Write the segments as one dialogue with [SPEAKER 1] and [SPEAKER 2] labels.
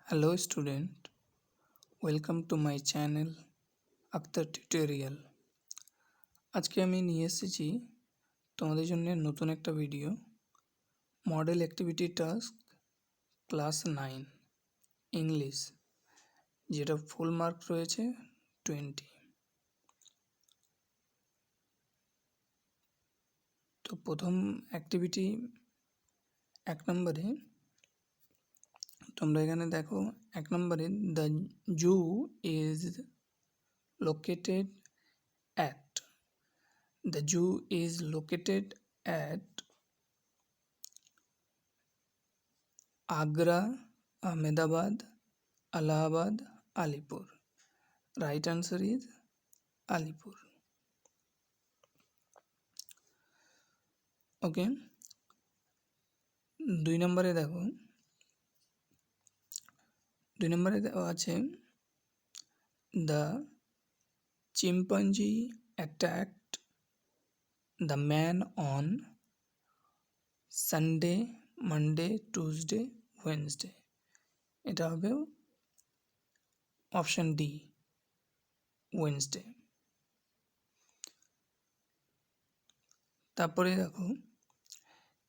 [SPEAKER 1] Hello student, welcome to my channel Akhter tutorial. আজকে আমি নিয়ে এসেছি তোমাদের জন্য নতুন একটা video model activity task class 9 English, যেটা ফুল মার্ক রয়েছে 20। তো প্রথম অ্যাক্টিভিটি 1 নম্বরে তোমরা এখানে দেখো 1 নম্বরে the zoo is located at The zoo is located at Agra, Ahmedabad, Allahabad, Alipur. Right answer is Alipur. Okay. 2 নম্বরে দেখো, 2 নম্বরে দেওয়া আছে the chimpanzee attacked the man on Sunday, Monday, Tuesday, Wednesday. এটা হবে অপশন ডি, ওয়েনসডে। তারপরে দেখো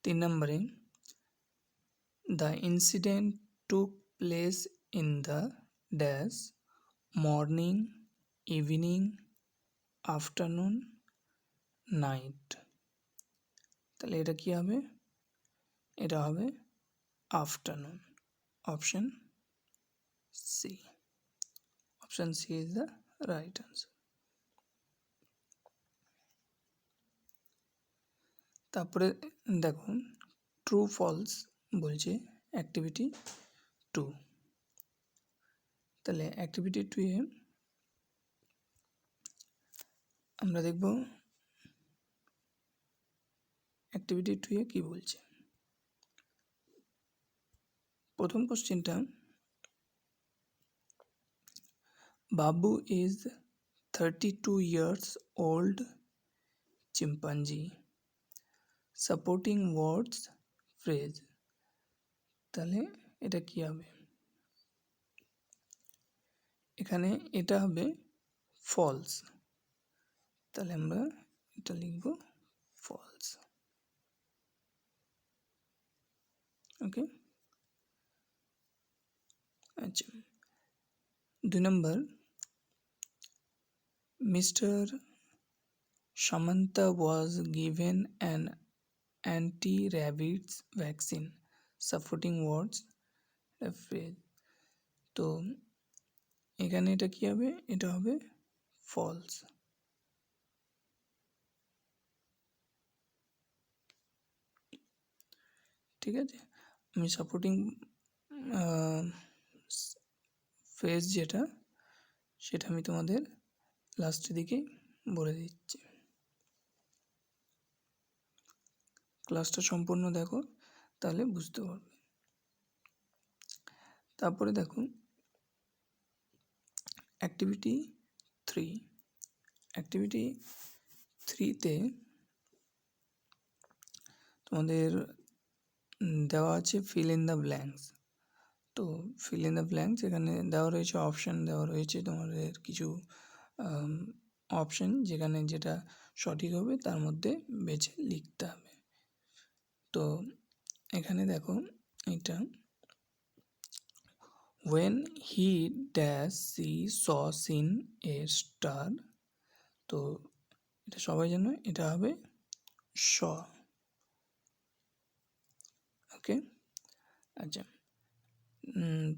[SPEAKER 1] 3 নম্বরে the incident took place in the dash morning, evening, afternoon, night. তাহলে এটা কি হবে? এটা হবে afternoon, option C. Option C is the right answer. তারপরে দেখো ট্রু ফলস বলছে অ্যাক্টিভিটি 2। তাহলে অ্যাক্টিভিটি 2 এ আমরা দেখব অ্যাক্টিভিটি 2 এ কি বলছে। প্রথম কোশ্চেনটা, বাবু is 32 years old chimpanzee supporting words phrase. তাহলে এটা কি হবে? এখানে এটা হবে ফলস, তাহলে আমরা এটা লিখব ফলস। ওকে, আচ্ছা। 2 নম্বর, mister Samantha was given an anti-rabies vaccine supporting words phrase। তো এখানে এটা কি হবে? এটা হবে ফলস। ঠিক আছে, আমি সাপোর্টিং ফ্রেজ যেটা, সেটা আমি তোমাদের লাস্টের দিকে বলে দিচ্ছি। ক্লাসটা সম্পূর্ণ দেখো, তাহলে বুঝতে পারবে। তারপরে দেখো অ্যাক্টিভিটি 3। অ্যাক্টিভিটি 3তে তোমাদের দেওয়া আছে ফিল ইন দ্য ব্ল্যাঙ্কস। তো ফিল ইন দ্য ব্ল্যাঙ্কস এখানে দেওয়া রয়েছে, অপশান দেওয়া রয়েছে তোমাদের কিছু অপশান, যেখানে যেটা সঠিক হবে তার মধ্যে বেছে লিখতে হবে। তো এখানে দেখো এটা, when he dash she saw seen a star। তো এটা সবাই জানো, এটা হবে শ। ওকে, আচ্ছা।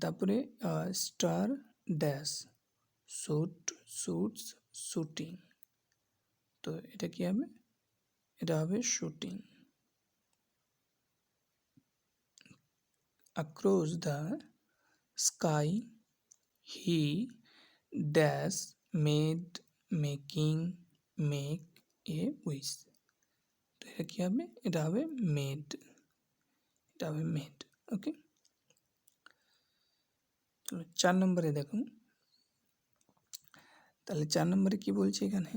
[SPEAKER 1] তারপরে star dash shoot suits shooting. তো এটা কি হবে? এটা হবে shooting. across the sky he dash made making make a wish। তো এটা কি হবে? এটা হবে মেড, এটা হবে মেড। ওকে, তো 4 নম্বরে দেখুন, তাহলে 4 নম্বরে কি বলছে এখানে?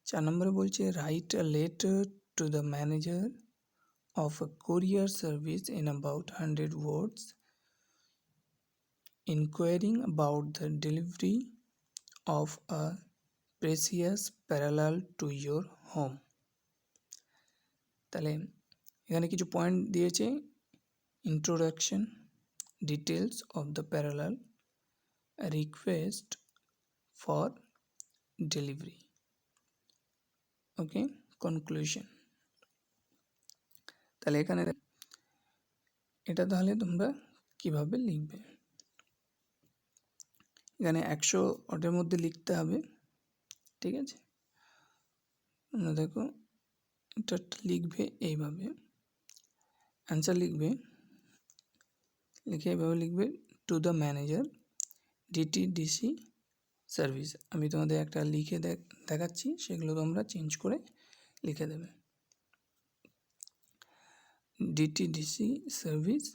[SPEAKER 1] 4 নম্বরে বলছে write a letter to the manager of a courier service in about 100 words inquiring about the delivery of a precious parallel to your home. তাহলে এখানে কিছু পয়েন্ট দিয়েছে, introduction, details of the parallel, request for delivery, okay, conclusion. তাহলে এখানে এটা তাহলে তোমরা কিভাবে লিখবে, এখানে 100 ওয়ার্ডের মধ্যে লিখতে হবে, ঠিক আছে। তোমরা দেখো এটা লিখবে এইভাবে, অ্যান্সার লিখবে, লিখে এইভাবে লিখবে, to the manager DTDC service. আমি তোমাদের একটা লিখে দেখাচ্ছি, সেগুলো তোমরা চেঞ্জ করে লিখে দেবে। DTDC service,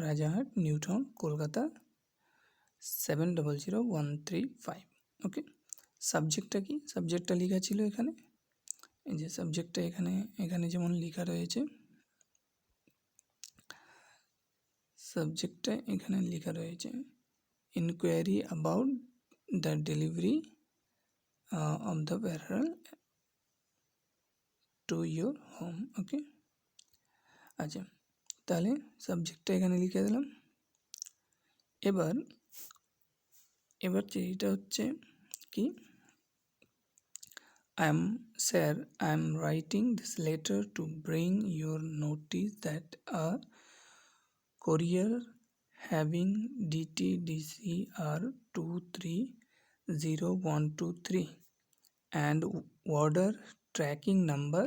[SPEAKER 1] Rajarhat, new town, Kolkata 700135, ওকে। সাবজেক্টটা কি, সাবজেক্টটা লেখা ছিল এখানে, এই যে সাবজেক্টটা এখানে যেমন লেখা রয়েছে, সাবজেক্টটা এখানে লেখা রয়েছে enquiry about the delivery of the parcel to your home, okay. আচ্ছা, তাহলে সাবজেক্টটা এখানে লিখে দিলাম। এবার যেটা হচ্ছে কি, Sir, I am writing this letter to bring your notice that a courier having DTDCR 230123 and order tracking number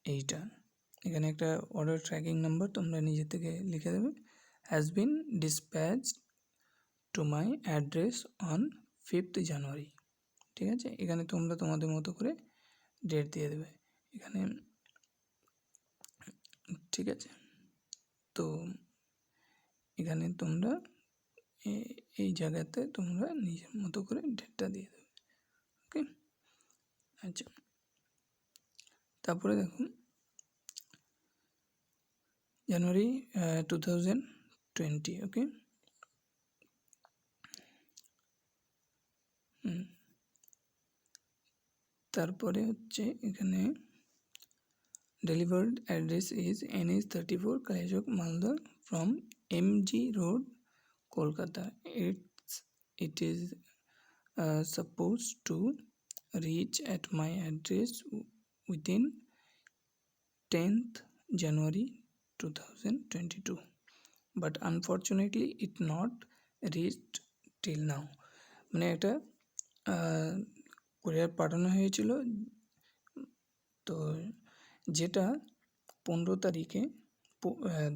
[SPEAKER 1] এইটা, এখানে একটা অর্ডার ট্র্যাকিং নাম্বার তোমরা নিজে থেকে লিখে দেবে, has been dispatched to my address on 5th January, ঠিক আছে। এখানে তোমরা তোমাদের মতো করে ডেট দিয়ে দেবে এখানে, ঠিক আছে। তো এখানে তোমরা এই জায়গাতে তোমরা নিজের মতো করে ডেটটা দিয়ে দেবে, ওকে। আচ্ছা, তারপরে দেখো জানুয়ারি 2020, ওকে। তারপরে হচ্ছে এখানে delivered address is NH34 Kaliachak Malda from MG road Kolkata, it is supposed to reach at my address within 10th January 2022, but unfortunately it not reached till now. মানে একটা কুরিয়ার পাঠানো হয়েছিল, তো যেটা 15 তারিখে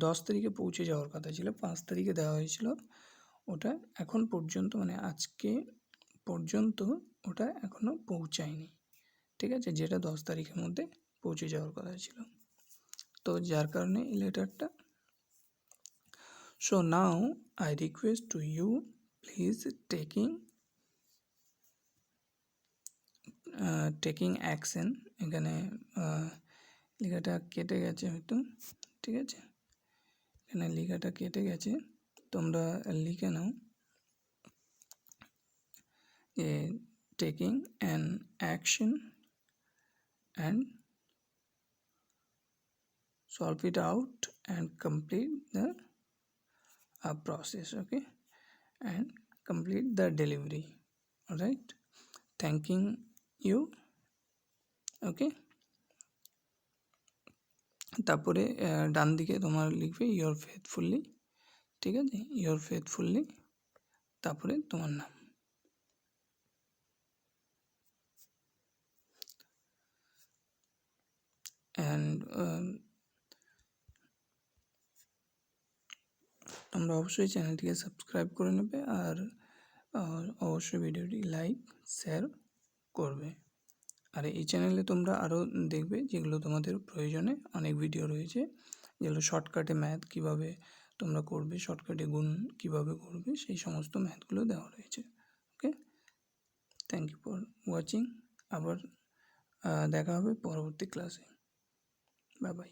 [SPEAKER 1] 10 তারিখে পৌঁছে যাওয়ার কথা ছিল, 5 তারিখে দেওয়া হয়েছিল, ওটা এখন পর্যন্ত মানে আজকে পর্যন্ত ওটা এখনও পৌঁছায়নি, ঠিক আছে, যেটা 10 তারিখের মধ্যে পৌঁছে যাওয়ার কথা ছিল। তো যার কারণে এই লেটারটা, so now I request to you please taking action, এখানে লেখাটা কেটে গেছে হয়তো, ঠিক আছে, এখানে লেখাটা কেটে গেছে, তোমরা লিখে নাও যে taking an action and solve it out and complete the process, okay, and complete the delivery, all right, thanking you, okay। তারপরে ডান দিকে তোমার লিখবে ইয়োর ফেথফুলি, ঠিক আছে, ইয়োর ফেথফুলি, তারপরে তোমার নাম। অ্যান্ড তোমরা অবশ্যই চ্যানেলটিকে সাবস্ক্রাইব করে নেবে, আর অবশ্যই ভিডিওটি লাইক শেয়ার করবে। আর এই চ্যানেলে তোমরা আরও দেখবে যেগুলো তোমাদের প্রয়োজনে অনেক ভিডিও রয়েছে, যেগুলো শর্টকাটে ম্যাথ কীভাবে তোমরা করবে, শর্টকাটে গুণ কীভাবে করবে, সেই সমস্ত ম্যাথগুলো দেওয়া রয়েছে, ওকে। থ্যাংক ইউ ফর ওয়াচিং, আবার দেখা হবে পরবর্তী ক্লাসে, বাই বাই।